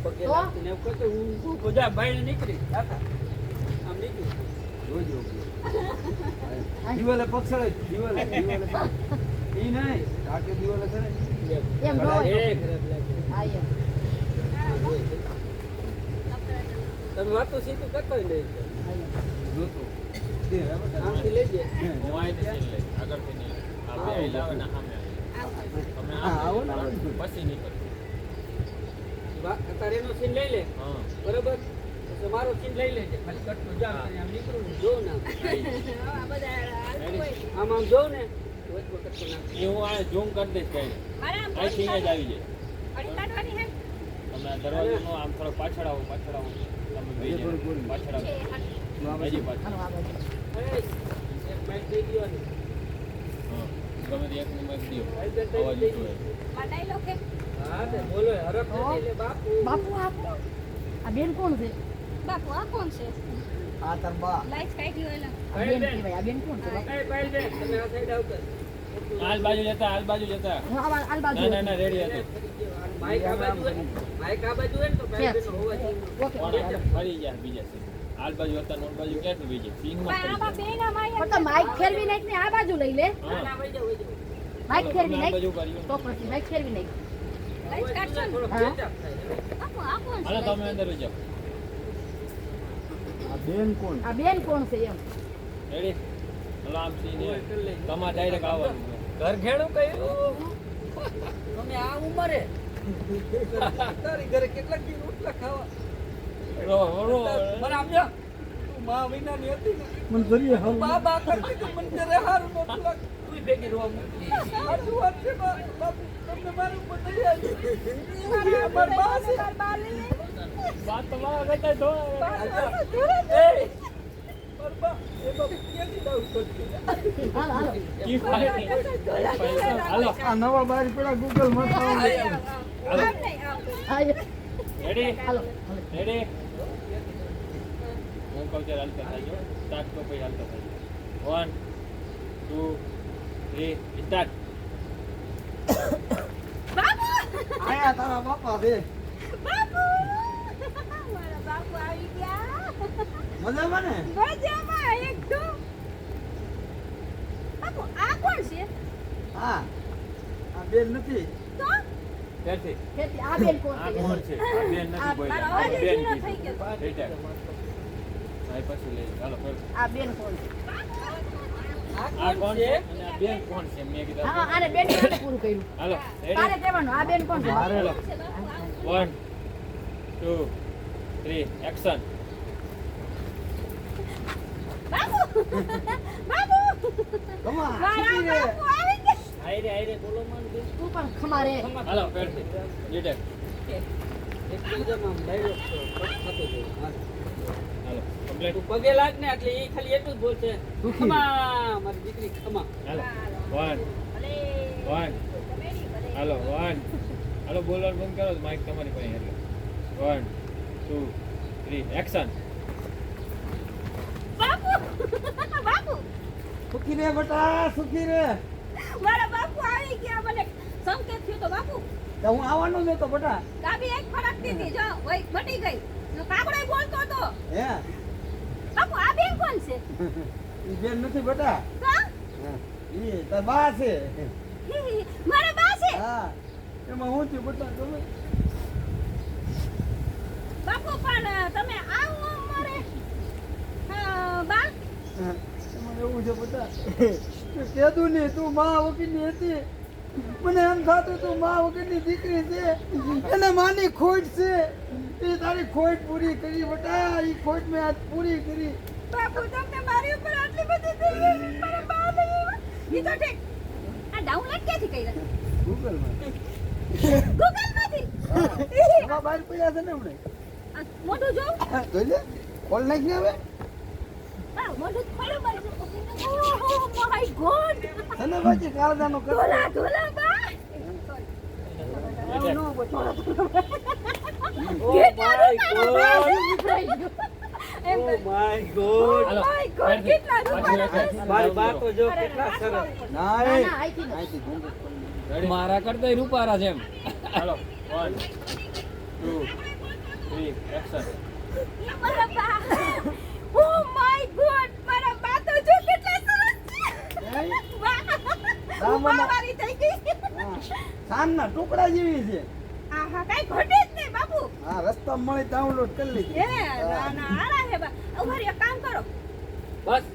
પગે લાગતી ને એવું કરતો હું બધા ભાઈને નીકળી આમ નીકળી જોજો દિવાલે પક્ષળે દિવાલે ઈ નહીં આકે દિવાલે છે ને એમ નો એ ખરાબ લાગે હા એમ તમે વાતો સીધું કરતો નહીં જોતો આમથી લેજે હું આઈને સીન લઈ આગળથી નહીં આપણે આઈ લાવે ને સામે તમે આવો ને પછી નીકળ અત્યારે એનો સીન લઈ લે હા બરોબર તો મારો સીન લઈ લેજે ખાલી કટકો જા આમ નીકળું જો ના આ બધા હાલતું હોય. આમ જો ને વચમાં કટકો નાખ એ હું આ ઝૂમ કરી દઈશ કઈ મારે આમ આ સીન જ આવી જાય અડી કાઢવાની હે. તમે આ દરવાજાનો આમ થોડો પાછળ આવો તમે બેસી જાઓ. પાછળ આવો હજી પાછળ આનો આ બાજુ એક માઇક દઈ ગયો ને હા ગમે તે એક નંબર દો ભાઈ જન અવાજ દઈ ઉઠો ગયો આ ડાયલોગ હે. હા તે બોલો હરખ નથી લે બાપુ બાપુ આ બેન કોણ છે બાપુ આ કોણ છે? આ તાર બા લાઈટ કાઢી હોય એલા. આ બેન કહેવાય આ બેન કોણ છે બાપુ? એ ભાઈ બેન તમે આ સાઈડ આવતા હાલ બાજુ જતા હું આ બાજુ ના રેડી હતો માઇક આ બાજુ હોય ને તો ભાઈ બેન હોવા જોઈએ ઓકે કોણ ફરી ગયા બીજા સીન હાલ બાજુ હતા નોટ બાજુ ક્યાંથી બીજે સીનમાં પણ આમાં ફરી બેન આમાં પણ તો માઈક ફેરવી નાખ ને આ બાજુ લઈ લે હા ના વઈ જાવ માઈક ફેરવી આ નાખ બાજુ કર્યું તો પછી માઈક ફેરવી નાખ લાઈટ કાઢશો ને. થોડો હા. પેચાપ થાય બાપુ આ કોણ હાલો છે? તમે અંદર જાઓ આ બેન કોણ આ બેન કોણ છે એમ રેડી હાલો આમ સીન તમારે ડાયરેક્ટ આવવાનું ઘર ઘેડું કર્યું તમે આ ઉંમરે તારી ઘરે કેટલા કી રોટલા ખાવા રો મને આપજો તું માં વિનાની હતી ને મને ધરીએ હાલ બા કરતી તો મને ઘરે હારું નતું લાગતું તું ભેગી રોવા મૂકી સાચું વાત છે બાપુ તમને મારું ઉપર નહીં આવી મારી બા છે વાત તમારા કરતા ધો એ બરબા એ બાપુ ક્યાંથી દાવ કરતી હાલો હાલો કી ફાઈલ હાલો આ નવા બાર પેલા ગૂગલ માં આમ નહીં, આમ. હા રેડી હાલો રેડી હું કહું ત્યારે હાલતા થાય સ્ટાર્ટ તો પછી હાલતા થાય 1 2 3 સ્ટાર્ટ બાપુ આયા તારા બાપા છે બાપુ મારા બાપુ આવી ગયા. મજામાં ને મજામાં એકદમ. બાપુ આ કોણ છે? હા આ બેન નથી તો ત્યારથી ખેતી આ બેન કોણ આ છે કોણ છે આ બેન નથી બોલ્યા મારો આ અવાજ બેન ઝીણો થઈ કીધું ગયો. રેડી આ પછી લઈ હાલો ફેર આ બેન કોણ છે આ કોણ છે અને આ બેન કોણ છે મેં કીધું હા આને બેન કોણ પૂરું કર્યું હાલો તારે રેડી કહેવાનું આ બેન કોણ છે હાલો છે બાપુ આ 1 2 3 એક્શન બાપુ બાપુ કમા મારા સુખી રે બાપુ આવી ગયા. આયરે બોલો માન દે તું પણ ખમારે હાલો ફેરથી લીડર એક બીજામાં ડાયલોગ થતો જાય હાલો કમ્પ્લીટ તું પગે લાગ ને એટલે એ ખાલી એટલું જ બોલશે ખમા મારી દીકરી ખમા હાલો 1 ભલે 1 કમેડી ભલે. હાલો 1 હાલો બોલવાનું બંધ કરો માઈક તમારી પાસે એટલે 1 2 3 એક્શન બાપુ બાપુ સુખી રે બેટા સુખી રે મારા બાપુ આવી ગયા. મને સંકેત થયો તો બાપુ તો હું આવવાનો જ હતો બેટા કાબી એક ફરકતી હતી જો વઈ મટી ગઈ. કાકડો બોલતો હતો. હે બાપુ આ બેન કોણ છે? ઈ બેન નથી બેટા હા? ઈ તાર બા છે મારા બા છે. હા એમાં હું છું બેટા તમે બાપુ પણ તમે આવો અમારે બા એમાં એવું છે બેટા કે કીધું ને તું માં વગરની હતી મને એમ થતું તું માં વગરની દીકરી છે એને માની ખોટ છે એ તારી ખોટ પૂરી કરી બેટા એ ખોટ મેં આજ પૂરી કરી બાપુ તમને મારી ઉપર આટલી બધી દિલગીરી મારા બા નહીં. ઈ તો ઠીક. આ ડાઉનલોડ ક્યાંથી કર્યા? ગૂગલમાં ગૂગલ માંથી. એમાં બહાર પડ્યા છે ને હમણે આ મોઢું જોઉં? જોઈ લે કોલ નાખી હવે હા, મોઢું ખોલો મારી. Oh my God. અને બાકી કાળજાનો કરો ધોલા ધોલા બા. લીડર નો બોલ ઓ માય ગોડ એમ ઓ કહે. My God hello my God કેટલા રૂપિયા મારી બા તો જો કેટલા સરસ ના ના રે ના આઈથી ને આઈથી ઘૂંઘટ કરી. રેડી મારા કરતા રૂપારા છે એમ હાલો 1 2 એક્શન. એ મારા બા ઓ માય ગોડ મારા બા તો જો કેટલા સરસ છે વાહ હું બાવારી થઈ ગઈ સાનના ટુકડા જેવી છે. આહા કાઈ ઘટે જ નહીં બાપુ હા રસ્તા મળી ડાઉનલોડ કરી લીધી. એ ના ના આરા હે બા ઉભરી એક કામ કરો બસ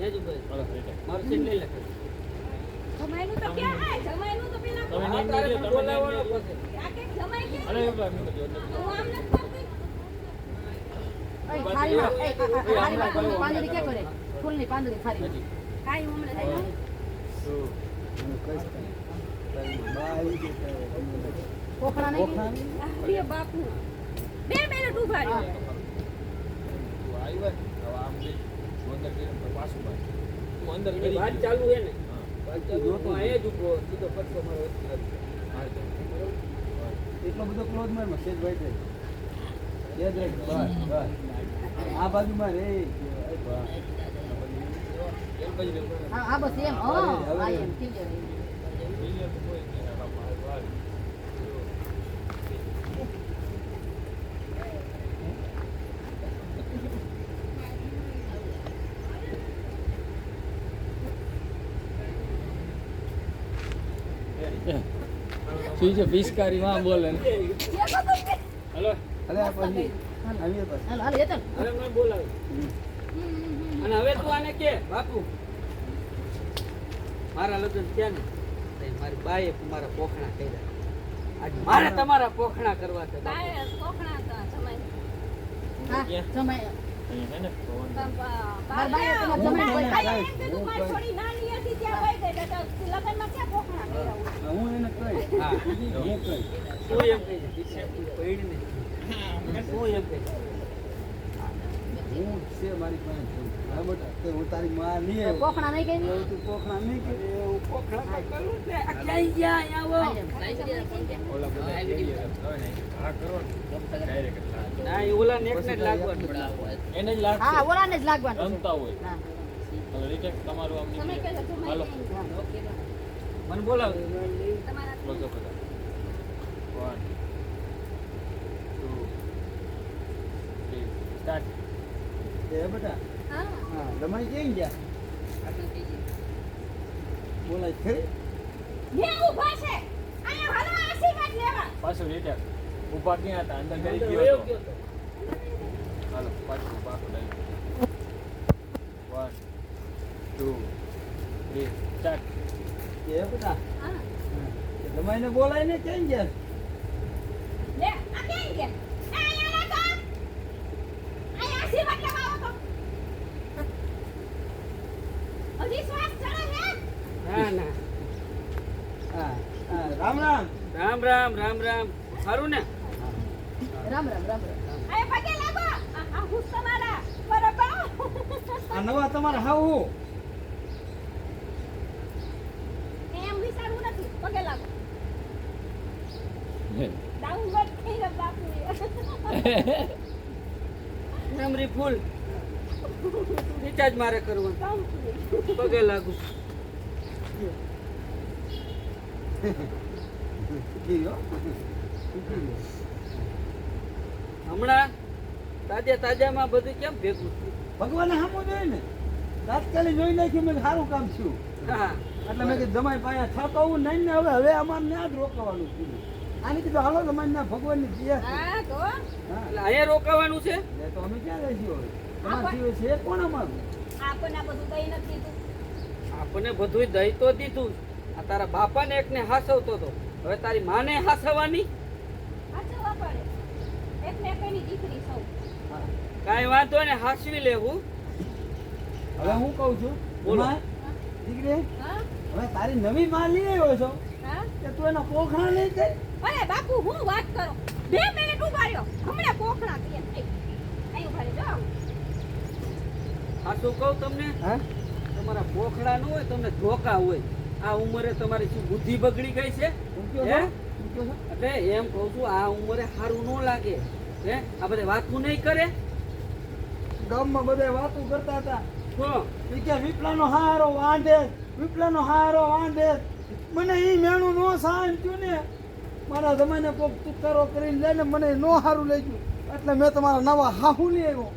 એ જ ભાઈ હાલો retake. મારું સીટ લઈ લે જમાઈનું તો ક્યાં હે જમાઈનું તો પેલા તમે આ નહીં તારે બોલ્યો, મને તમે બોલાવવાનો નહીં બોલ્યો. પછી આ કે જમાઈ કે અરે એવું લાગે મને જોતો. હું આમ નથી કરતી એ થાળીમાં એ થાળીમાં પાંદડી ક્યાં કરે ફૂલની પાંદડી થાળીમાં હજી. કાઈ હું હમણાં લઈ લઉં 2 હું કહીશ તને. તારી બા આવી ગઈ ત્યારે તમને કોખણા નહીં કોખણાની? અરે બાપુ 2 મિનિટ ઉભા રહ્યો તું આવ્યો ને, હવે આમ જઈ. તું અંદર જઈને પછી પાછું બાર. તું અંદર એની કરી વાત દે. ચાલુ હે ને હા. વાત ચાલુ હું અહીંયા જ ઊભો સીધો પડતો મારો વચ્ચે આવી ગયો. હાલ તો. એટલો બધો ક્લોઝ માં સેજ ભાઈ છે. સેજ રાખ. બસ બસ આ બાજુમાં રે બસ. એમ પછી લેવું. હા બસ એમ હા એમ ક્લિયર બીજે તો કોઈ નહીં. આ બાપા, હાલ. શું છે પિસ્કારી માં બોલે ને હલો અરે આ પછી આવીએ પછી હાલ હાલ હેતલ હવે મને બોલાવે અને હવે તું આને કે બાપુ મારા લગ્ન થયા ને તો મારી બાએ મારા પોખણા કર્યા આજ મારે તમારા પોખણા કરવા છે બાપુ. કાય કોખણા તો જમાઈ હા સમય અહીંયા છે ને પવન. માર બાએ તમાર જમાઈ કોઈ બાએ એમ કીધું મારી છોડી નાની હતી ત્યાં વઈ ગઈ તો લગનમાં ક્યાં કોખણા કર્યા હોય? હું એને કહીશ. હા હું કહીશ. તું એમ કહી દે તું પૈડ ને તું એમ કહી દે. હું છે મારી પાસે છું. હા બેટા તે હું તારી માં નહીં આવ્યો. કોખણા નહીં કરી હવે તું પોખણા નહીં કરે. એવું પોખણા તો કરું ને આ ક્યાંય ગયા અહીંયા આવો ઓલા બધા એરિયા હોય ને આ કરો ને ડાયરેક્ટ ના એ ઓલા નેક ને જ લાગવાનું એને જ હા લાગશે ઓલાને જ લાગવાનું છે. રમતા હોય હા હવે retake તમારું આમ તમે નીકળે. કહેજો જમાઈ હાલો. મને બોલાવ તમારા close up હતા. 1 2 3 start. એ બેટા હા હા દમાઈ ક્યાં ગયા? બોલાય ખરી? ને ઊભા છે અહીંયા હાલો આશીર્વાદ લેવા પાછું retake. ઊભા ક્યાં હતા અંદર કરી અંદર ગયો વયો હતો. ગયો તો. હાલો પાછું પાછું લઈ 1 2 3 start. એ બેટા હા દમાઈને બોલાય ને ક્યાં ગયા? લે આ કેમ કે અહીંયા રાખો અહીંયા આશીર્વાદ લેવા આવો તો હજી શ્વાસ ચડે છે ના ના હા હા રામ રામ. રામ રામ રામ રામ સારું ને રામ રામ રામ રામ આ પગે લાગો આ હુસ તમારા બરાબર આ નવા તમારા હાવ હું એમ વિચારવું નથી પગે લાગો ડાઉનલોડ થઈ રહ્યો બાપુ નમરી ફૂલ રિચાર્જ મારે કરવું પગે લાગુ ગયો. હમણાં તાજામાં બધું કેમ ભેગું થયું? ભગવાને સામો જોઈ ને તાત્કાલિક જોઈ નાખ્યું મેં સારું કામ થયું હા એટલે મેં કીધું જમાઈ પાસે થતું નહીં ને હવે અમારે ને જ રોકવાનું કીધું આને કીધું હાલો જમાઈ ના ભગવાનની ક્રિયા છે. હા તો હા એટલે અહીંયા રોકાવાનું છે એટલે તો અમે ક્યાં રહીશું હવે તમારા જીવે છે કોણ અમારું? આપણને આ બધું કઈ નથી દીધું આપણને બધું દઈ તો દીધું આ તારા બાપાને એકને હાસવતો હતો હવે તારી માને હાસવવાની સાચવવા પડે એટલે કઈની દીકરી સૌ હા. કાંઈ વાંધો ને હાસવી લેવું હવે હું કહું છું બોલો. જમાઈ, દીકરી હા હવે તારી નવી માં લઈ આવ્યો છો હા કે તું એના પોખણા નહીં થઈ અરે બાપુ હું વાત કરો 2 મિનિટ ઉભા રહ્યો હમણાં પોખણા દે અહીં ઉભા રહ્યો આ શું કહું તમને હા તમારા પોખડા ન હોય તમને ધોકા હોય આ ઉંમરે તમારી શું બુદ્ધિ બગડી ગઈ છે હું કયો હે? છો? હું કયો છો? એટલે એમ કહું છું આ ઉંમરે સારું ન લાગે હે આ બધે વાતું નહીં કરે ગામમાં બધા વાતો કરતા હતા તો ઈ કે વિપલાનો હારો વાંઢે વિપલાનો હારો વાંઢે મને ઈ મેણું નો સાન થયું ને મારા જમાને કોક તુકારો કરીને લે ને મને નો હારું લઈ ગયું એટલે મેં તમારા નવા હાહુ લઈ આવ્યો.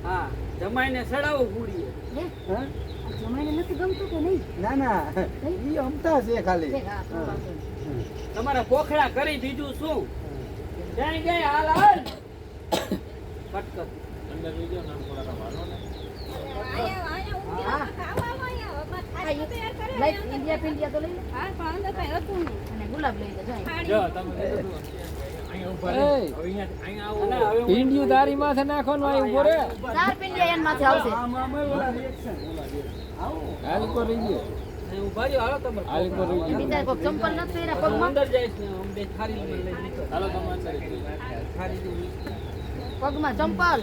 હા જમાઈને સડાવો પૂડીએ હે હા? આ જમાઈને નથી ગમતું કે નહીં ના ના ઈ અમતા છે ખાલી. ઠીક, હા, તો વાંધો નહીં. તમારા કોખડા કરી બીજું શું જાય જાય હાલ હાલ કટકટ અંદર લઈ જાઓ નામ થોડા મારો ને હા. હા, એ લાઈટ ઇન્ડિયા પિંડિયા તો લઈ લે અને ગુલાબ લઈ લે જાય જો તમે કીધું અહીંયા ઊભા રહો. એય. હવે અહીંયા આવો અને હવે હું- ભીંડિયું તારી માથે નાખવાનું આ ઉભો રે ચાર પિંડિયા એન માથે આવશે આમાં ઓલા reaction. આવો. હાલ કો રહી ગયો અહીં ઊભા રહ્યો હાલો તમારે હાલ કો રહી ગયો બીજા કોઈ ચંપલ નથી પહેર્યા હું પગમાં અંદર જઈશ ને હું બે થારી લઈને નીકળ હાલો તમે અંદર થારી લઈને પગમાં ચંપલ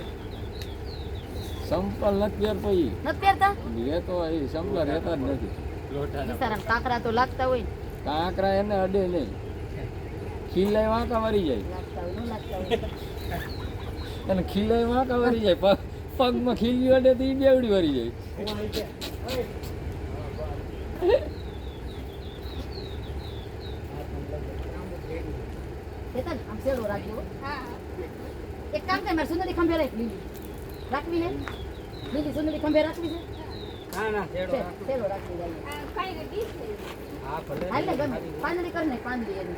સંપલ નથી પહેરતો ઈ નથી પહેરતા રહેતો એ સંપલ રહેતા જ નથી લોટાના બિચારાને કાંકરા તો લાગતા હોય ને. કાંકરા એને અડે નહીં ખીલાય વાંકા વરી જાય લાગતા હોય ન લાગતા હોય અને ખીલાય વાંકા વરી જાય પગમાં ખીલ્યું અડે તો ઈ બેવડી વરી જાય ચેતન આમ સેલો રાખજો હો. એક કામ કર મારે સુંદરી ખંભે રાખ લીલી રાખવી છે લીલી સુંદરી ખંભે રાખવી છે ના ના છેડો છે, સેલો રાખવી જાય હા ભલે હાલ ને ગમે પાંદડી કરી ને પાંદડી એની